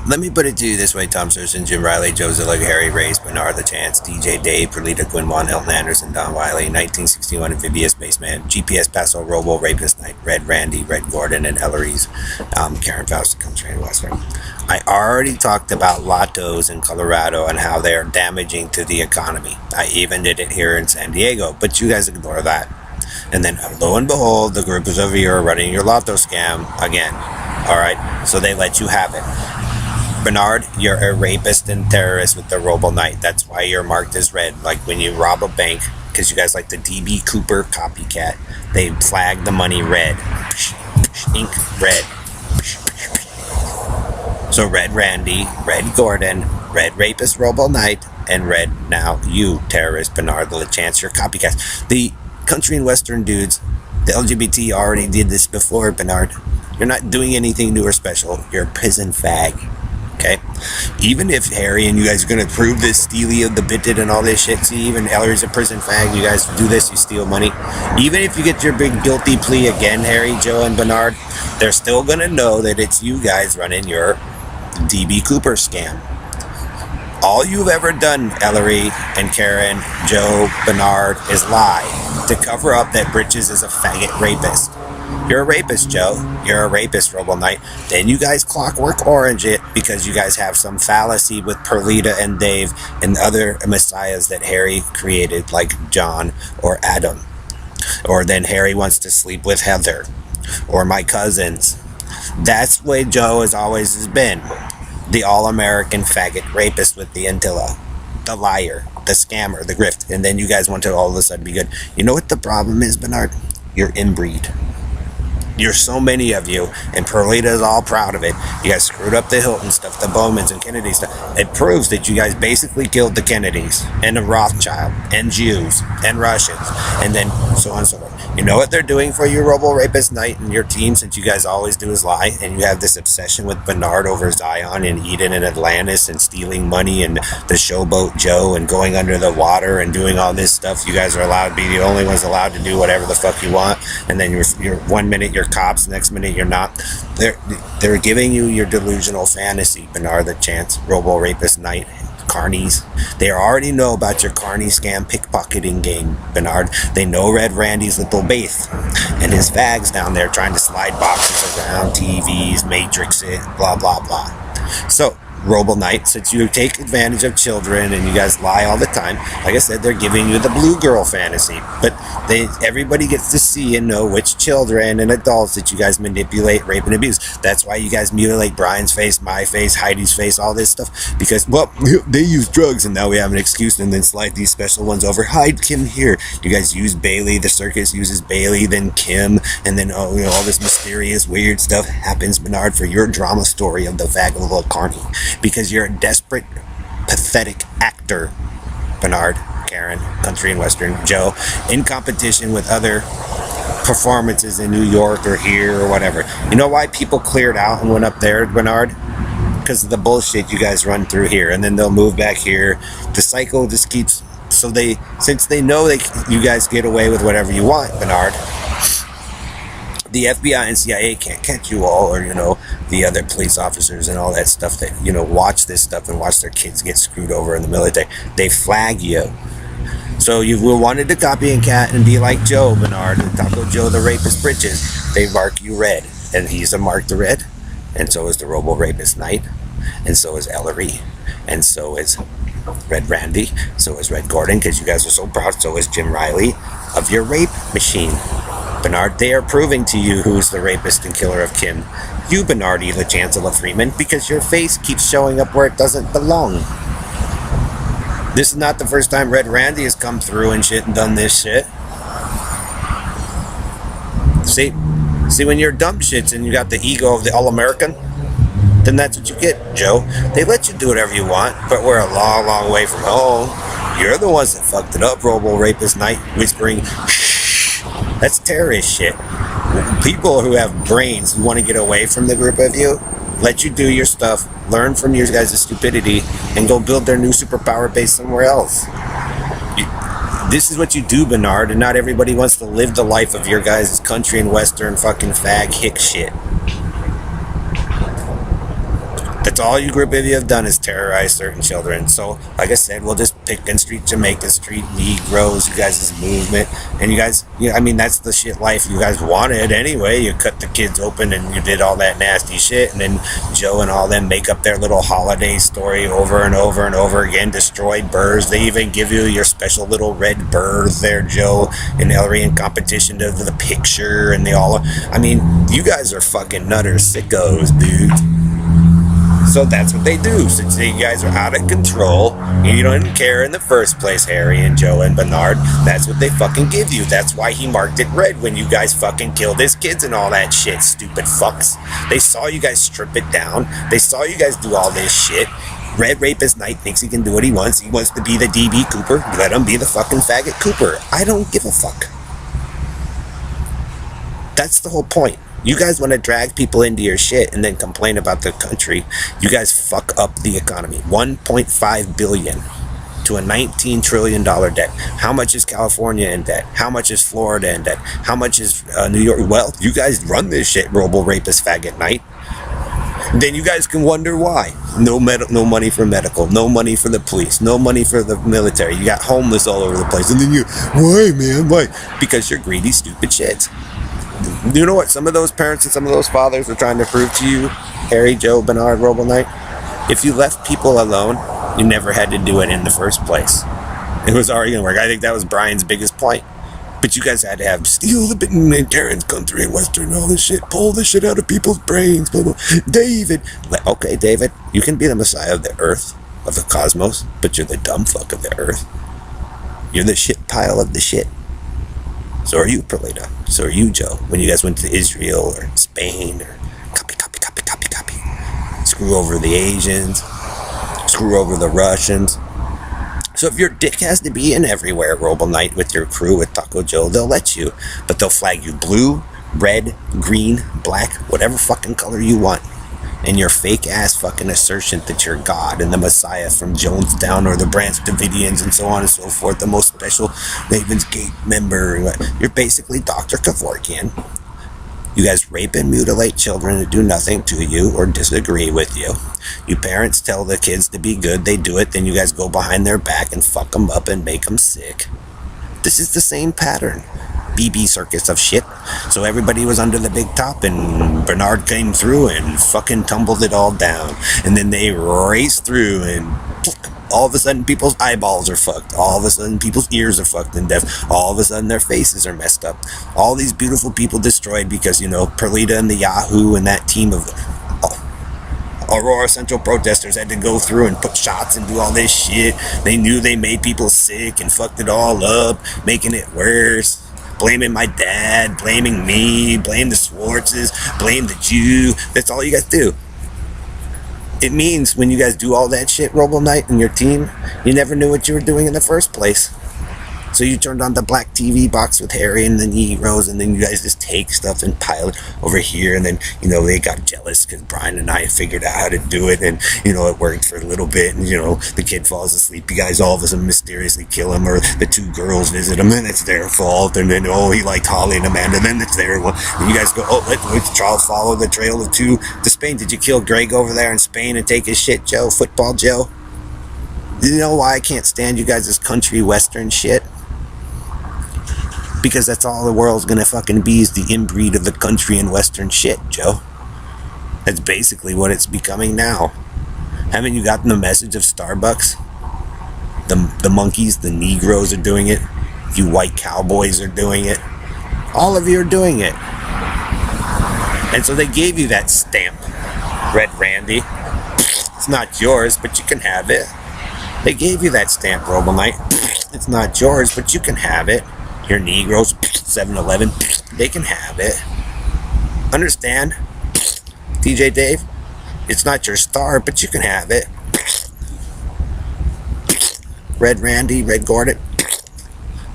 Let me put it to you this way: Tom Serson, Jim Riley, Joe Zillick, Harry Race, Bernard the Chance, DJ Dave, Perlita Quinwan, Elton Anderson, Don Wiley, 1961 Amphibious Spaceman, GPS Paso Robo, Rapist Knight, Red Randy, Red Gordon, and Ellery's Karen Faust, Country Western. I already talked about lottos in Colorado and how they are damaging to the economy. I even did it here in San Diego, but you guys ignore that. And then, lo and behold, the group is over here running your lotto scam again. All right, so they let you have it. Bernard, you're a rapist and terrorist with the Robo Knight. That's why you're marked as red. Like when you rob a bank, because you guys like the DB Cooper copycat, they flag the money red. Ink red. So Red Randy, Red Gordon, Red Rapist Robo Knight, and Red now you, terrorist Bernard the LeChance, your copycats. The country and western dudes, the LGBT already did this before, Bernard. You're not doing anything new or special. You're a prison fag. Okay? Even if Harry and you guys are going to prove this Steely of the Bitted and all this shit, see, even Ellery's a prison fag, you guys do this, you steal money. Even if you get your big guilty plea again, Harry, Joe, and Bernard, they're still going to know that it's you guys running your DB Cooper scam. All you've ever done, Ellery and Karen, Joe, Bernard, is lie to cover up that Britches is a faggot rapist. You're a rapist, Joe. You're a rapist, Robo Knight. Then you guys Clockwork Orange it because you guys have some fallacy with Perlita and Dave and other messiahs that Harry created, like John or Adam. Or then Harry wants to sleep with Heather or my cousins. That's the way Joe has always been. The all-American faggot rapist with the Antilla. The liar, the scammer, the grift. And then you guys want to all of a sudden be good. You know what the problem is, Bernard? You're inbreed. You're so many of you, and Perlita is all proud of it. You guys screwed up the Hilton stuff, the Bowmans and Kennedy stuff. It proves that you guys basically killed the Kennedys, and the Rothschild, and Jews, and Russians, and then so on and so forth. You know what they're doing for you, Robo Rapist Knight, and your team, since you guys always do is lie, and you have this obsession with Bernard over Zion and Eden and Atlantis and stealing money and the Showboat Joe and going under the water and doing all this stuff. You guys are allowed to be the only ones allowed to do whatever the fuck you want, and then you're 1 minute you're cops, next minute you're not. They're giving you your delusional fantasy, Bernard the Chance, Robo Rapist Knight, carnies. They already know about your carny scam pickpocketing game, Bernard. They know Red Randy's little Baith and his fags down there trying to slide boxes around TVs, matrix it, blah blah blah. So Robo Knight, since you take advantage of children and you guys lie all the time, like I said, they're giving you the blue girl fantasy, but everybody gets to see and know which children and adults that you guys manipulate, rape, and abuse. That's why you guys mutilate Brian's face, my face, Heidi's face, all this stuff, because, well, they use drugs and now we have an excuse and then slide these special ones over. Hide Kim here. You guys use Bailey, the circus uses Bailey, then Kim, and then all this mysterious weird stuff happens, Bernard, for your drama story of the vagabond carny. Because you're a desperate, pathetic actor, Bernard, Karen, Country and Western, Joe, in competition with other performances in New York or here or whatever. You know why people cleared out and went up there, Bernard? Because of the bullshit you guys run through here, and then they'll move back here. The cycle just keeps. So since they know you guys get away with whatever you want, Bernard. The FBI and CIA can't catch you all, or, the other police officers and all that stuff that, watch this stuff and watch their kids get screwed over in the military. They flag you. So you wanted to copy and cat and be like Joe, Bernard, and Taco Joe the Rapist Britches. They mark you red, and he's a mark the red, and so is the Robo Rapist Knight, and so is Ellery, and so is Red Randy, so is Red Gordon, because you guys are so proud, so is Jim Riley, of your rape machine. Bernard, they are proving to you who's the rapist and killer of Kim. You, Bernard E. LaChancellor Freeman, because your face keeps showing up where it doesn't belong. This is not the first time Red Randy has come through and shit and done this shit. See, when you're dumb shits and you got the ego of the All-American, then that's what you get, Joe. They let you do whatever you want, but we're a long, long way from home. You're the ones that fucked it up, Robo Rapist Knight, whispering, shh. That's terrorist shit. People who have brains who want to get away from the group of you, let you do your stuff, learn from your guys' stupidity, and go build their new superpower base somewhere else. This is what you do, Bernard, and not everybody wants to live the life of your guys' country and western fucking fag hick shit. The That's all you group of you have done is terrorize certain children. So, like I said, we'll just Pickens Street, Jamaica Street, Negroes, you guys' movement, and you guys, I mean, that's the shit life you guys wanted anyway. You cut the kids open and you did all that nasty shit, and then Joe and all them make up their little holiday story over and over and over again, destroyed burrs. They even give you your special little red burr there, Joe, in Ellery competition to the picture, and they all, I mean, you guys are fucking nutters, sickos, dude. So that's what they do. Since you guys are out of control, and you don't even care in the first place, Harry and Joe and Bernard, that's what they fucking give you. That's why he marked it red when you guys fucking killed his kids and all that shit, stupid fucks. They saw you guys strip it down. They saw you guys do all this shit. Red Rapist Knight thinks he can do what he wants. He wants to be the DB Cooper. Let him be the fucking faggot Cooper. I don't give a fuck. That's the whole point. You guys want to drag people into your shit and then complain about the country. You guys fuck up the economy. $1.5 billion to a $19 trillion debt. How much is California in debt? How much is Florida in debt? How much is New York? Well, you guys run this shit, Robo Rapist Faggot Knight. Then you guys can wonder why. No money for medical, no money for the police, no money for the military. You got homeless all over the place. And then why, man? Why? Because you're greedy, stupid shits. You know what some of those parents and some of those fathers are trying to prove to you, Harry, Joe, Bernard, Robo Knight? If you left people alone, you never had to do it in the first place. It was already going to work. I think that was Brian's biggest point. But you guys had to have steal the bitten and Terrence country and Western, all this shit, pull this shit out of people's brains, blah, blah. David. Okay, David, you can be the Messiah of the earth, of the cosmos, but you're the dumb fuck of the earth. You're the shit pile of the shit. So are you, Perlita. So are you, Joe. When you guys went to Israel or Spain or copy. Screw over the Asians. Screw over the Russians. So if your dick has to be in everywhere, Robo Knight, with your crew, with Taco Joe, they'll let you. But they'll flag you blue, red, green, black, whatever fucking color you want. And your fake-ass fucking assertion that you're God and the Messiah from Jonestown or the Branch Davidians and so on and so forth, the most special Raven's Gate member. You're basically Dr. Kevorkian. You guys rape and mutilate children who do nothing to you or disagree with you. You parents tell the kids to be good, they do it, then you guys go behind their back and fuck them up and make them sick. This is the same pattern. BB circus of shit. So everybody was under the big top and Bernard came through and fucking tumbled it all down. And then they raced through and all of a sudden people's eyeballs are fucked. All of a sudden people's ears are fucked and deaf. All of a sudden their faces are messed up. All these beautiful people destroyed because, Perlita and the Yahoo and that team of Aurora Central protesters had to go through and put shots and do all this shit. They knew they made people sick and fucked it all up, making it worse. Blaming my dad, blaming me, blame the Swartzes, blame the Jew. That's all you guys do. It means when you guys do all that shit, Robo Knight and your team, you never knew what you were doing in the first place. So you turned on the black TV box with Harry and the Negroes, and then you guys just take stuff and pile it over here, and then, they got jealous because Brian and I figured out how to do it, and, it worked for a little bit, and, the kid falls asleep, you guys all of a sudden mysteriously kill him, or the two girls visit him, and it's their fault, and then, he liked Holly and Amanda, then it's their fault, and you guys go, let's follow the trail of two to Spain. Did you kill Greg over there in Spain and take his shit, Joe? Football Joe? You know why I can't stand you guys' country western shit? Because that's all the world's gonna fucking be, is the inbreed of the country and western shit, Joe. That's basically what it's becoming now. Haven't you gotten the message of Starbucks? The monkeys, the Negroes are doing it. You white cowboys are doing it. All of you are doing it. And so they gave you that stamp, Red Randy. It's not yours, but you can have it. They gave you that stamp, Robo Knight. It's not yours, but you can have it. Your Negroes, 7-Eleven, they can have it. Understand? DJ Dave, it's not your star, but you can have it. Red Randy, Red Gordon,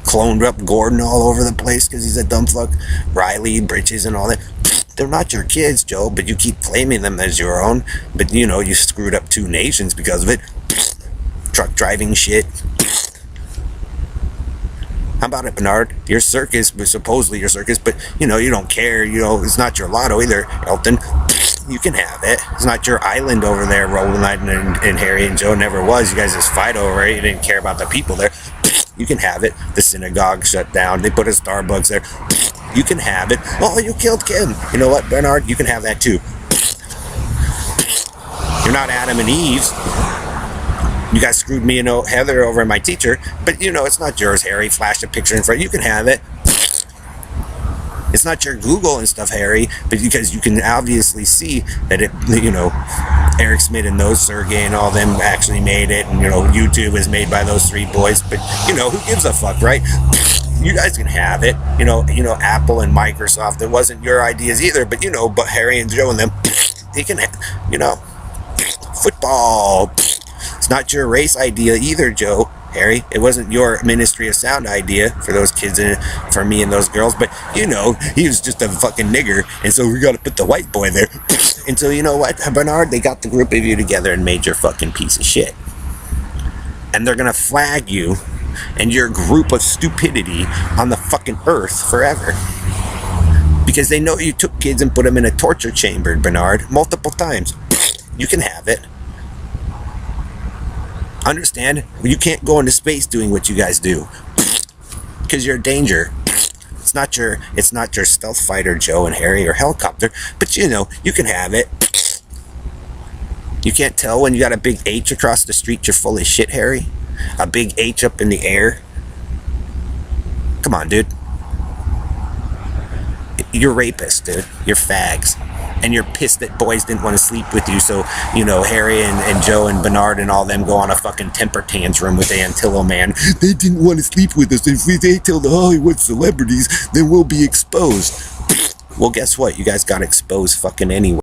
cloned up Gordon all over the place because he's a dumb fuck. Riley, Britches, and all that. They're not your kids, Joe, but you keep claiming them as your own. But, you screwed up 2 nations because of it. Truck driving shit. How about it, Bernard? Your circus was supposedly your circus, but, you don't care. It's not your lotto either, Elton. You can have it. It's not your island over there, Roland Knight and Harry and Joe never was. You guys just fight over it. You didn't care about the people there. You can have it. The synagogue shut down. They put a Starbucks there. You can have it. Oh, you killed Kim. You know what, Bernard? You can have that too. You're not Adam and Eve. You guys screwed me and Heather over, my teacher, but it's not yours, Harry. Flash a picture in front. You can have it. It's not your Google and stuff, Harry, but because you can obviously see that Eric Schmidt and those Sergey and all them actually made it, and YouTube is made by those three boys. But who gives a fuck, right? You guys can have it. Apple and Microsoft. It wasn't your ideas either, but but Harry and Joe and them, they can, football. It's not your race idea either, Joe. Harry, it wasn't your Ministry of Sound idea for those kids and for me and those girls, but he was just a fucking nigger, and so we got to put the white boy there. And so you know what, Bernard, they got the group of you together and made your fucking piece of shit, and they're gonna flag you and your group of stupidity on the fucking earth forever, because they know you took kids and put them in a torture chamber, Bernard, multiple times. You can have it. Understand? You can't go into space doing what you guys do, because you're a danger. It's not your stealth fighter, Joe and Harry, or helicopter, but you can have it. You can't tell when you got a big H across the street you're full of shit, Harry? A big H up in the air? Come on, dude. You're rapists, dude. You're fags. And you're pissed that boys didn't want to sleep with you, so, Harry and Joe and Bernard and all them go on a fucking temper tantrum with Antillo Man. They didn't want to sleep with us. If they tell the Hollywood celebrities, then we'll be exposed. Well, guess what? You guys got exposed fucking anyway.